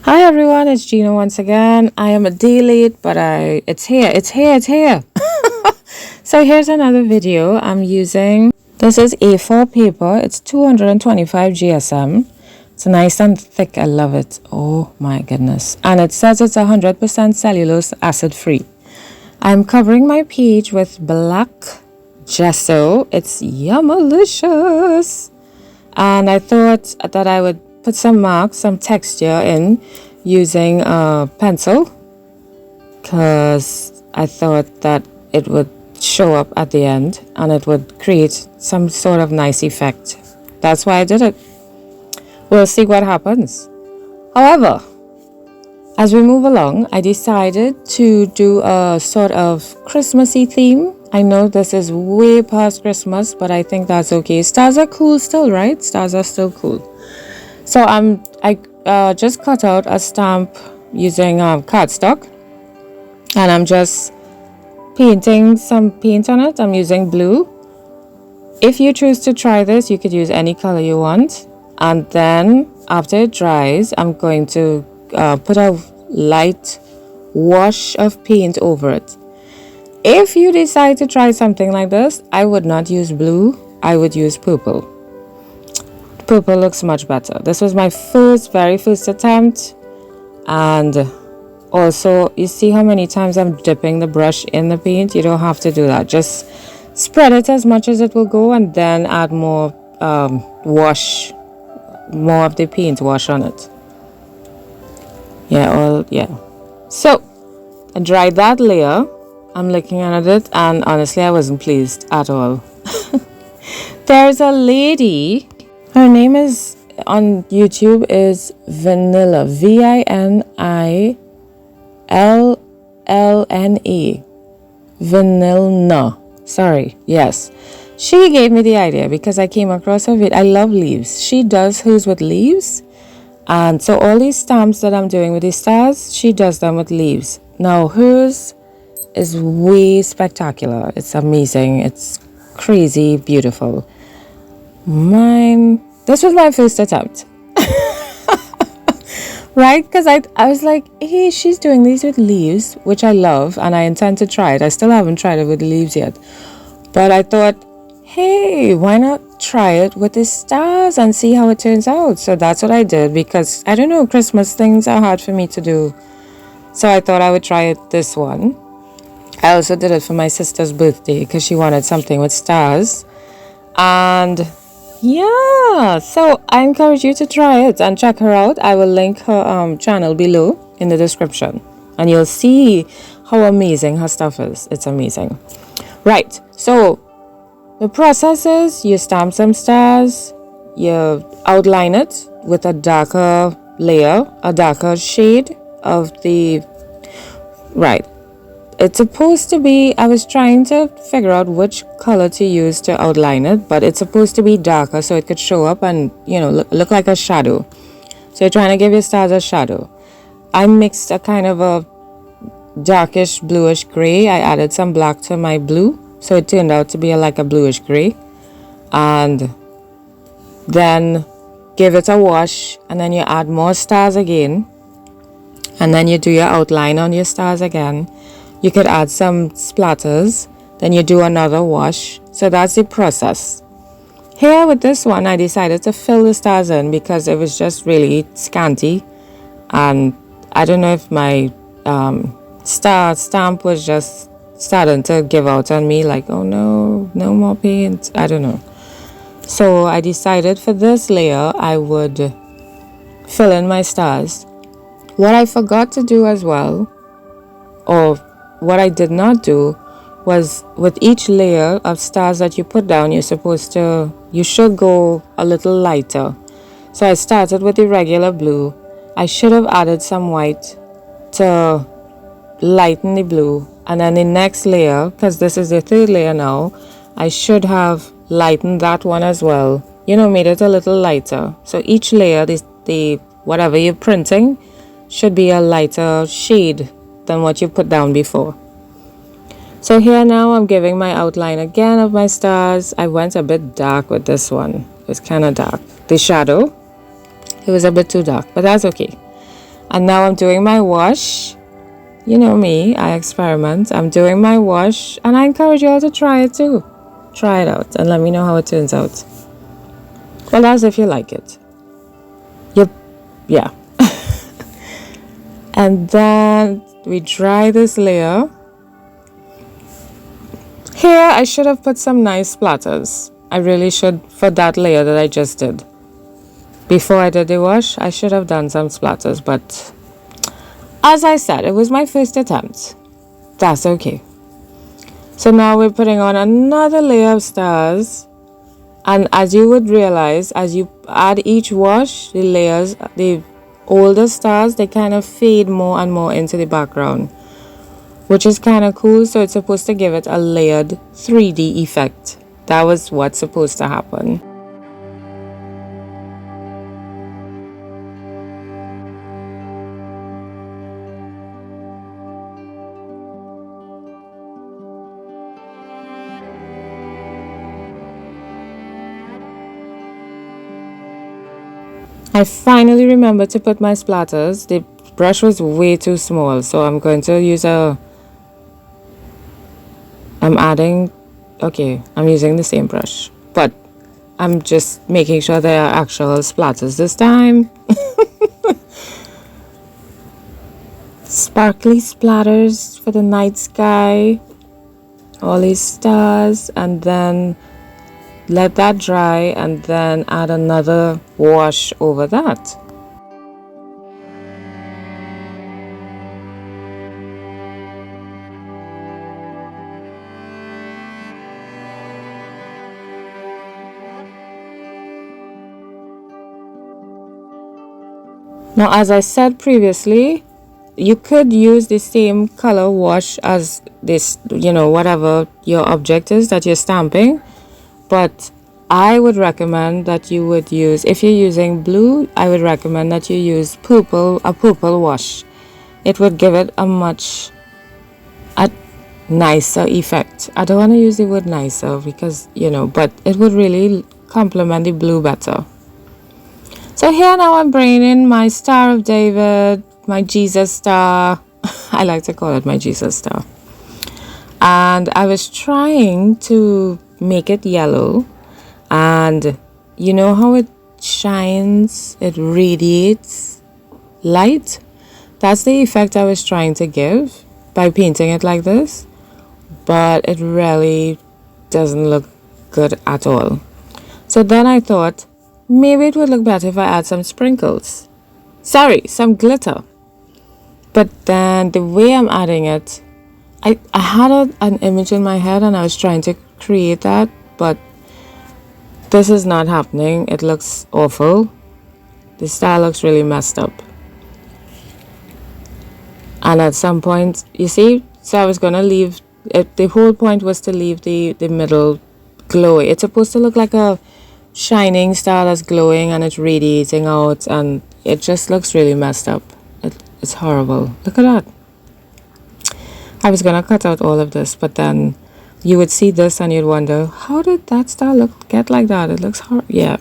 Hi everyone, it's Gina once again. I am a day late, but it's here. So here's another video I'm using. This is A4 paper. It's 225 GSM. It's nice and thick. I love it. Oh my goodness. And it says it's 100% cellulose acid free. I'm covering my page with black gesso. It's yummalicious. And I thought that I would put some marks, some texture in using a pencil because I thought that it would show up at the end and it would create some sort of nice effect. That's why I did it. We'll see what happens. However, as we move along, I decided to do a sort of Christmassy theme. I know this is way past Christmas, but I think that's okay. Stars are cool still, right? Stars are still cool. So I just cut out a stamp using cardstock, and I'm just painting some paint on it. I'm using blue. If you choose to try this, you could use any color you want. And then after it dries, I'm going to put a light wash of paint over it. If you decide to try something like this, I would not use blue. I would use purple. Purple looks much better. This was my very first attempt, and also you see how many times I'm dipping the brush in the paint. You don't have to do that. Just spread it as much as it will go, and then add more wash, more of the paint wash on it. Yeah. So I dried that layer. I'm looking at it, and honestly, I wasn't pleased at all. There's a lady. Her name is on YouTube is Vanilla, VINILLLNE, Vanilla. Sorry, yes. She gave me the idea because I came across her video. I love leaves. She does hers with leaves, and so all these stamps that I'm doing with these stars, she does them with leaves. Now hers is way spectacular. It's amazing. It's crazy beautiful. This was my first attempt. Right? Because I was like, hey, she's doing these with leaves, which I love, and I intend to try it. I still haven't tried it with leaves yet. But I thought, hey, why not try it with the stars and see how it turns out? So that's what I did, because I don't know, Christmas things are hard for me to do. So I thought I would try it this one. I also did it for my sister's birthday because she wanted something with stars. And yeah, so I encourage you to try it and check her out. I will link her channel below in the description, and you'll see how amazing her stuff is. It's amazing. Right, so the process is you stamp some stars, you outline it with a darker layer, a darker shade of the, right. It's supposed to be, I was trying to figure out which color to use to outline it, but it's supposed to be darker so it could show up and, you know, look like a shadow. So you're trying to give your stars a shadow. I mixed a kind of a darkish bluish gray. I added some black to my blue, so it turned out to be like a bluish gray. And then give it a wash, and then you add more stars again, and then you do your outline on your stars again. You could add some splatters, then you do another wash. So that's the process. Here with this one, I decided to fill the stars in because it was just really scanty. And I don't know if my star stamp was just starting to give out on me, like, oh no, no more paint. I don't know. So I decided for this layer, I would fill in my stars. What I forgot to do as well, or what I did not do, was with each layer of stars that you put down, you should go a little lighter. So I started with the regular blue. I should have added some white to lighten the blue. And then the next layer, because this is the third layer now, I should have lightened that one as well. You know, made it a little lighter. So each layer, the whatever you're printing, should be a lighter shade than what you put down before. So here now I'm giving my outline again of my stars. I went a bit dark with this one. It's kind of dark. The shadow, it was a bit too dark, but that's okay. And now I'm doing my wash. You know me, I experiment. I'm doing my wash, and I encourage you all to try it too. Try it out and let me know how it turns out. Well, that's if you like it. Yep, yeah. And then we dry this layer. Here, I should have put some nice splatters. I really should, for that layer that I just did. Before I did the wash, I should have done some splatters, but as I said, it was my first attempt. That's okay. So now we're putting on another layer of stars. And as you would realize, as you add each wash, the layers, the older stars, they kind of fade more and more into the background, which is kind of cool. So it's supposed to give it a layered 3D effect. That was what's supposed to happen. I finally remembered to put my splatters. The brush was way too small, so I'm going to use I'm using the same brush, but I'm just making sure they are actual splatters this time. Sparkly splatters for the night sky, all these stars, and then let that dry and then add another wash over that. Now, as I said previously, you could use the same color wash as this, whatever your object is that you're stamping. But I would recommend that you would use, if you're using blue, I would recommend that you use a purple wash. It would give it a nicer effect. I don't want to use the word nicer because, but it would really complement the blue better. So here now I'm bringing in my Star of David, my Jesus star. I like to call it my Jesus star. And I was trying to make it yellow, and you know how it shines, it radiates light. That's the effect I was trying to give by painting it like this, but it really doesn't look good at all. So then I thought maybe it would look better if I add some sprinkles, some glitter. But then the way I'm adding it, I had an image in my head and I was trying to create that, but this is not happening. It looks awful. The style looks really messed up. And at some point, you see, so I was going to leave it. The whole point was to leave the middle glowy. It's supposed to look like a shining star that's glowing and it's radiating out, and it just looks really messed up. It's horrible. Look at that. I was going to cut out all of this, but then you would see this and you'd wonder, how did that star get like that? It looks horrible. Yeah.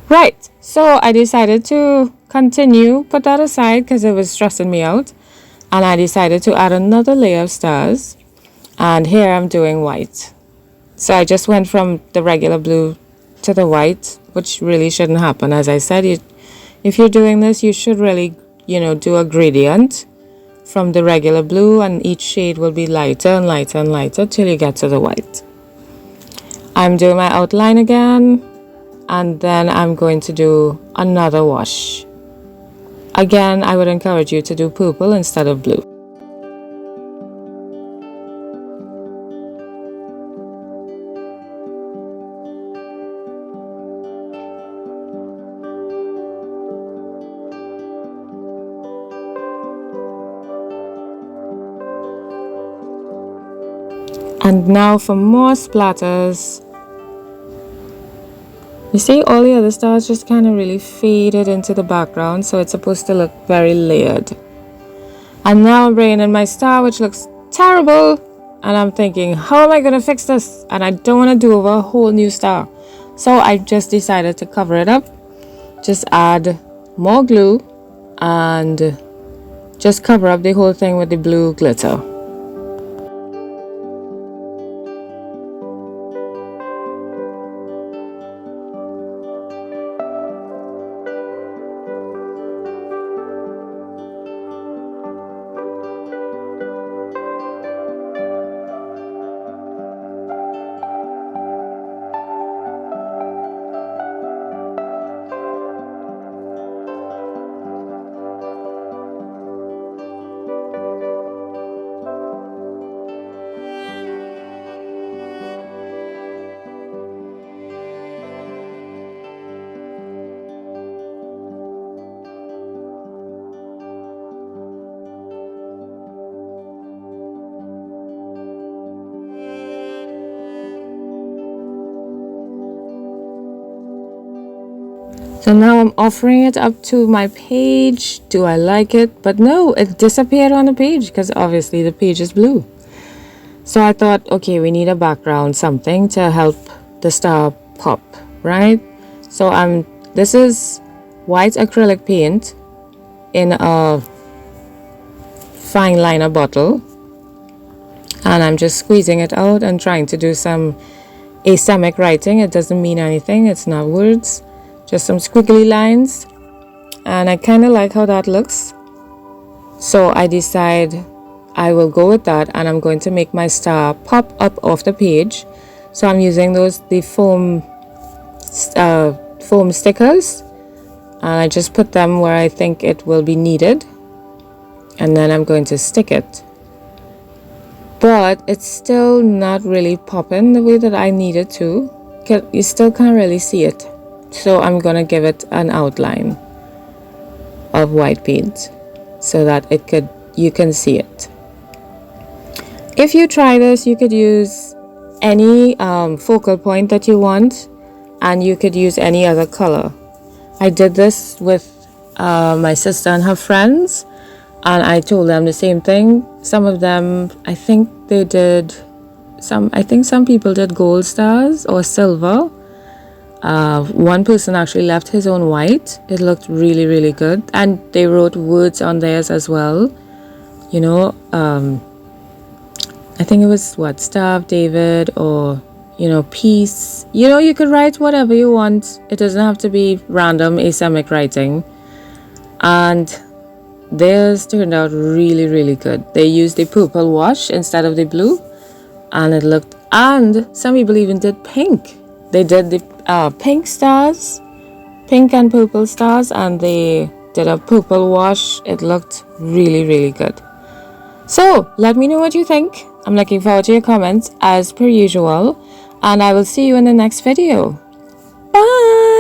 Right. So I decided to continue, put that aside because it was stressing me out. And I decided to add another layer of stars. And here I'm doing white. So I just went from the regular blue to the white, which really shouldn't happen. As I said, if you're doing this, you should really, do a gradient from the regular blue, and each shade will be lighter and lighter and lighter till you get to the white. I'm doing my outline again, and then I'm going to do another wash. Again, I would encourage you to do purple instead of blue. And now for more splatters. You see, all the other stars just kind of really faded into the background, so it's supposed to look very layered. And now I'm bringing in my star, which looks terrible. And I'm thinking, how am I going to fix this? And I don't want to do over a whole new star. So I just decided to cover it up. Just add more glue and just cover up the whole thing with the blue glitter. So now I'm offering it up to my page. Do I like it? But no, it disappeared on the page because obviously the page is blue. So I thought, okay, we need a background, something to help the star pop, right? So this is white acrylic paint in a fine liner bottle. And I'm just squeezing it out and trying to do some asemic writing. It doesn't mean anything. It's not words. Just some squiggly lines, and I kind of like how that looks, so I decide I will go with that, and I'm going to make my star pop up off the page. So I'm using the foam stickers, and I just put them where I think it will be needed, and then I'm going to stick it. But it's still not really popping the way that I need it to. You still can't really see it. So I'm gonna give it an outline of white paint so that you can see it. If you try this, you could use any focal point that you want, and you could use any other color. I did this with my sister and her friends, and I told them the same thing. Some of them, I think some people did gold stars or silver. One person actually left his own white. It looked really, really good, and they wrote words on theirs as well. You know, I think it was Star of David, or peace. You could write whatever you want. It doesn't have to be random asemic writing. And theirs turned out really, really good. They used the purple wash instead of the blue, and it looked. And some people even did pink. They did the pink stars, pink and purple stars, and they did a purple wash. It looked really, really good. So let me know what you think. I'm looking forward to your comments as per usual, and I will see you in the next video. Bye.